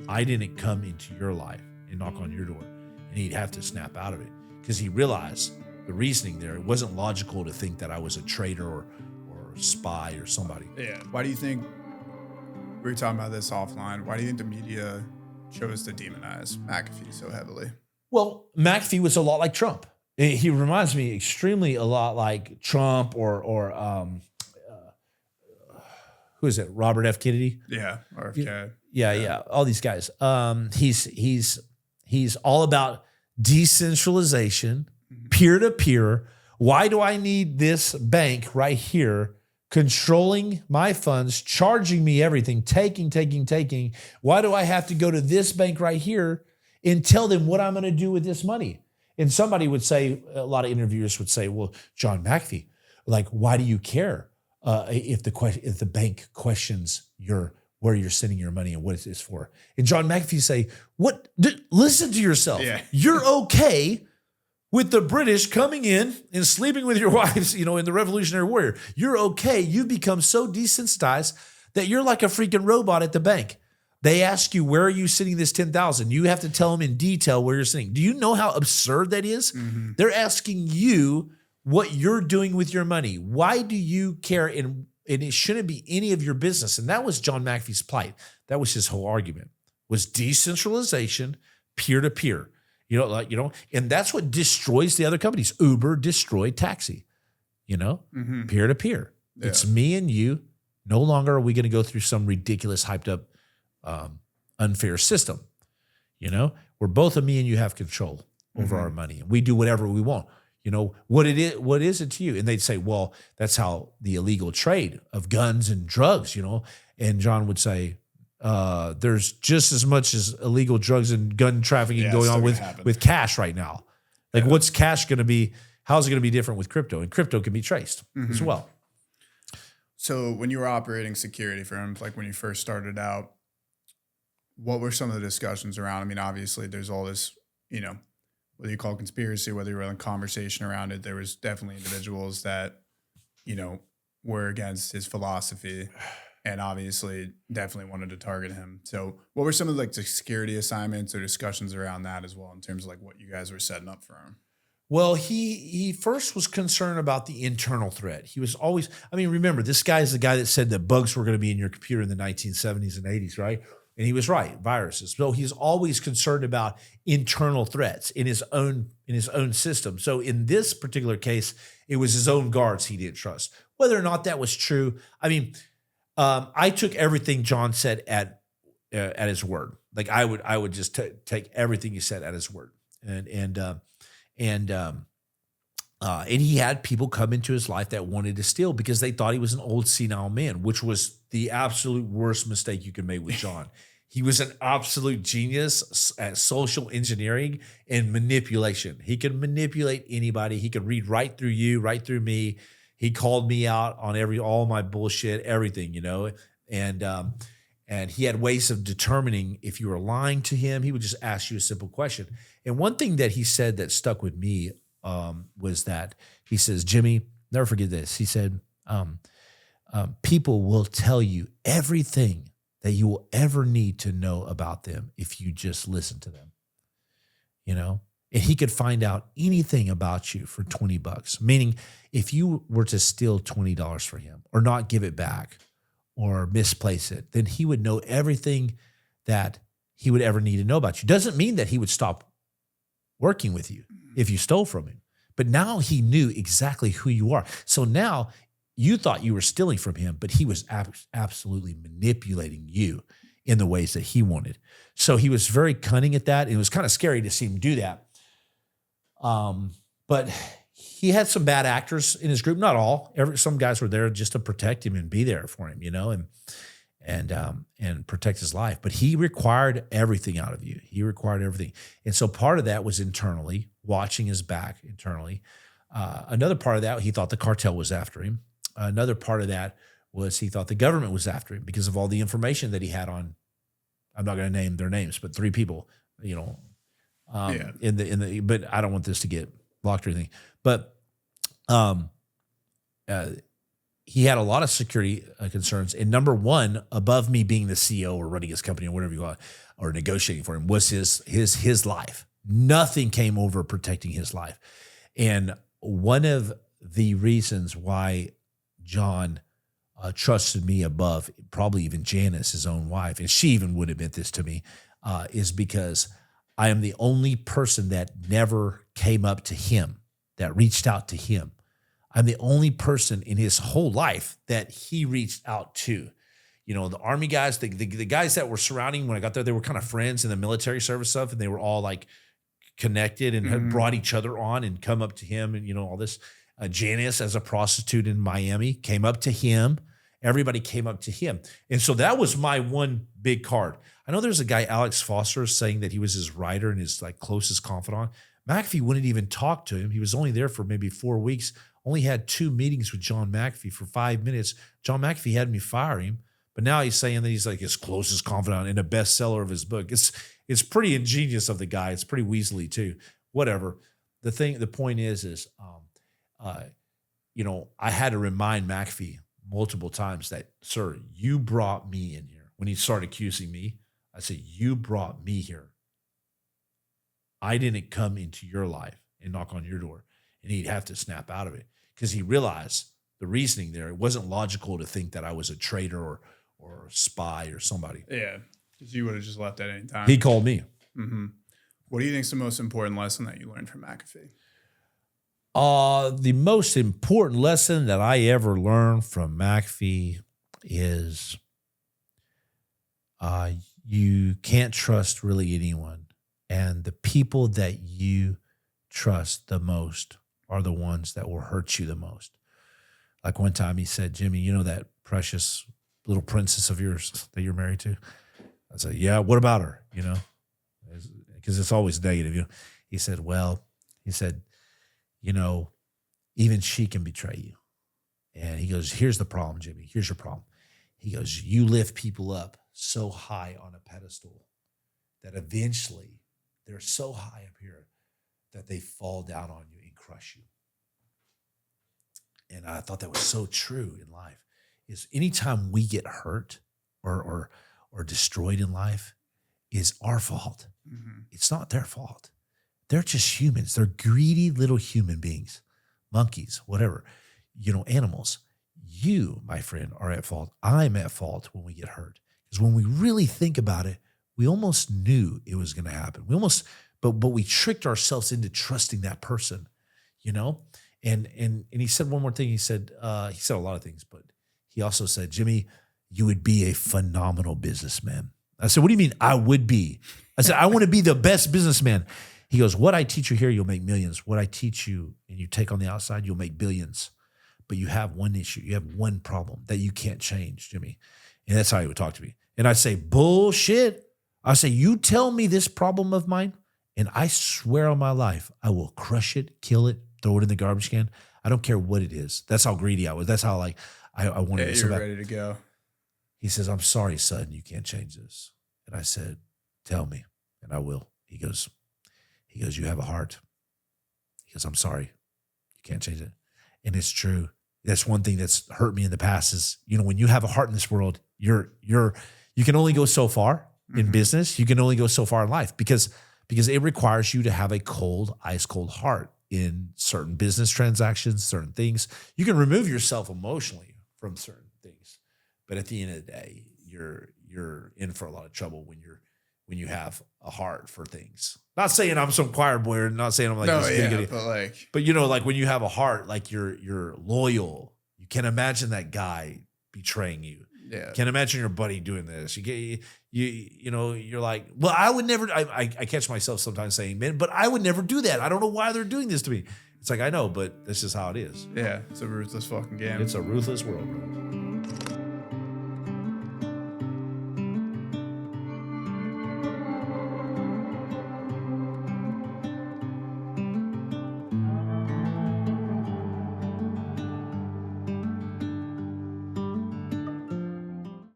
I didn't come into your life and knock on your door. And he'd have to snap out of it because he realized the reasoning there. It wasn't logical to think that I was a traitor or spy or somebody. Yeah. Why do you think, we were talking about this offline, why do you think the media chose to demonize McAfee so heavily? Well, McAfee was a lot like Trump. He reminds me extremely a lot like Trump or who is it? Robert F. Kennedy? Yeah. RFK. Yeah. All these guys. He's all about decentralization, peer-to-peer. Why do I need this bank right here controlling my funds, charging me everything, taking? Why do I have to go to this bank right here and tell them what I'm going to do with this money? And somebody would say, a lot of interviewers would say, well, John McAfee, like, why do you care if the bank questions where you're sending your money and what it's for? And John McAfee say, listen to yourself. Yeah. You're okay with the British coming in and sleeping with your wives, in the Revolutionary Warrior. You're okay. You've become so desensitized that you're like a freaking robot at the bank. They ask you, where are you sitting this 10,000? You have to tell them in detail where you're sitting. Do you know how absurd that is? Mm-hmm. They're asking you what you're doing with your money. Why do you care? And it shouldn't be any of your business. And that was John McAfee's plight. That was his whole argument, was decentralization, peer-to-peer. And that's what destroys the other companies. Uber destroyed taxi, peer-to-peer. Yeah. It's me and you. No longer are we going to go through some ridiculous, hyped up, unfair system. Where both of me and you have control over our money, and we do whatever we want. What is it to you? And they'd say, well, that's how the illegal trade of guns and drugs, and John would say, there's just as much as illegal drugs and gun trafficking going on with cash right now. Like, what's cash going to be? How's it going to be different with crypto? And crypto can be traced as well. So when you were operating security firms, like when you first started out, what were some of the discussions around? I mean, obviously there's all this, whether you call it conspiracy, whether you were in conversation around it, there was definitely individuals that, were against his philosophy and obviously definitely wanted to target him. So what were some of the security assignments or discussions around that as well, in terms of what you guys were setting up for him? Well, he first was concerned about the internal threat. He was always, remember, this guy is the guy that said that bugs were going to be in your computer in the 1970s and 80s, right? And he was right, viruses. So he's always concerned about internal threats in his own system. So in this particular case, it was his own guards he didn't trust. Whether or not that was true, I took everything John said at his word. Like I would just take everything he said at his word. And he had people come into his life that wanted to steal because they thought he was an old senile man, which was the absolute worst mistake you could make with John. He was an absolute genius at social engineering and manipulation. He could manipulate anybody. He could read right through you, right through me. He called me out on all my bullshit, everything, and he had ways of determining if you were lying to him. He would just ask you a simple question. And one thing that he said that stuck with me was that he says, Jimmy, never forget this. He said, people will tell you everything that you will ever need to know about them if you just listen to them, and he could find out anything about you for $20, meaning if you were to steal $20 for him or not give it back or misplace it, then he would know everything that he would ever need to know about you. Doesn't mean that he would stop working with you if you stole from him. But now he knew exactly who you are. So now you thought you were stealing from him, but he was absolutely manipulating you in the ways that he wanted. So he was very cunning at that. It was kind of scary to see him do that. But he had some bad actors in his group. Not all. Some guys were there just to protect him and be there for him, and protect his life. But he required everything out of you. He required everything. And so part of that was internally, watching his back internally. Another part of that, he thought the cartel was after him. Another part of that was he thought the government was after him because of all the information that he had on, I'm not going to name their names, but 3 people, in the, but I don't want this to get blocked or anything. But he had a lot of security concerns. And number one, above me being the CEO or running his company or whatever you want, or negotiating for him, was his life. Nothing came over protecting his life. And one of the reasons why John trusted me above probably even Janice, his own wife, and she even would admit this to me, is because I am the only person that never came up to him, that reached out to him. I'm the only person in his whole life that he reached out to. You know, the Army guys, the guys that were surrounding him when I got there, they were kind of friends in the military service stuff, and they were all like connected and had brought each other on and come up to him and, you know, all this. Janice, as a prostitute in Miami, came up to him. Everybody came up to him. And so that was my one big card. I know there's a guy, Alex Foster, saying that he was his writer and his like closest confidant. McAfee wouldn't even talk to him. He was only there for maybe 4 weeks, only had 2 meetings with John McAfee for 5 minutes. John McAfee had me fire him, but now he's saying that he's like his closest confidant and a bestseller of his book. It's pretty ingenious of the guy. It's pretty weaselly too. Whatever. The point is, you know, I had to remind McAfee multiple times that, sir, you brought me in here. When he started accusing me, I said, you brought me here. I didn't come into your life and knock on your door. And he'd have to snap out of it because he realized the reasoning there. It wasn't logical to think that I was a traitor or a spy or somebody. Yeah, because you would have just left at any time. He called me. Mm-hmm. What do you think is the most important lesson that you learned from McAfee? The most important lesson that I ever learned from McAfee is you can't trust really anyone. And the people that you trust the most are the ones that will hurt you the most. Like one time he said, Jimmy, you know that precious little princess of yours that you're married to? I said, yeah, what about her? You know, because it's always negative. You know, he said, you know, even she can betray you. And he goes, here's the problem, Jimmy. Here's your problem. He goes, you lift people up so high on a pedestal that eventually they're so high up here that they fall down on you and crush you. And I thought that was so true in life. Is anytime we get hurt or destroyed in life is our fault. Mm-hmm. It's not their fault. They're just humans. They're greedy little human beings, monkeys, whatever, you know, animals. You, my friend, are at fault. I'm at fault when we get hurt. Because when we really think about it, we almost knew it was going to happen. But we tricked ourselves into trusting that person, you know? And he said one more thing. He said a lot of things, but he also said, Jimmy, you would be a phenomenal businessman. I said, what do you mean I would be? I said, I want to be the best businessman. He goes, what I teach you here, you'll make millions. What I teach you and you take on the outside, you'll make billions. But you have one issue. You have one problem that you can't change, Jimmy. And that's how he would talk to me. And I'd say, bullshit. I say, you tell me this problem of mine, and I swear on my life, I will crush it, kill it, throw it in the garbage can. I don't care what it is. That's how greedy I was. That's how like I wanted to. You're ready to go. He says, I'm sorry, son, you can't change this. And I said, tell me, and I will. He goes, you have a heart. He goes, I'm sorry, you can't change it. And it's true. That's one thing that's hurt me in the past is, you know, when you have a heart in this world, you can only go so far in business. You can only go so far in life because it requires you to have a cold, ice cold heart in certain business transactions, certain things. You can remove yourself emotionally from certain things, but at the end of the day, you're in for a lot of trouble when you have a heart for things. Not saying I'm some choir boy, or not saying I'm like this big idiot, but you know, like when you have a heart, like you're loyal. You can't imagine that guy betraying you. Yeah. Can't imagine your buddy doing this. You know, you're like, well, I would never. I catch myself sometimes saying, man, but I would never do that. I don't know why they're doing this to me. It's like, I know, but this is how it is. Yeah, it's a ruthless fucking game. It's a ruthless world, bro.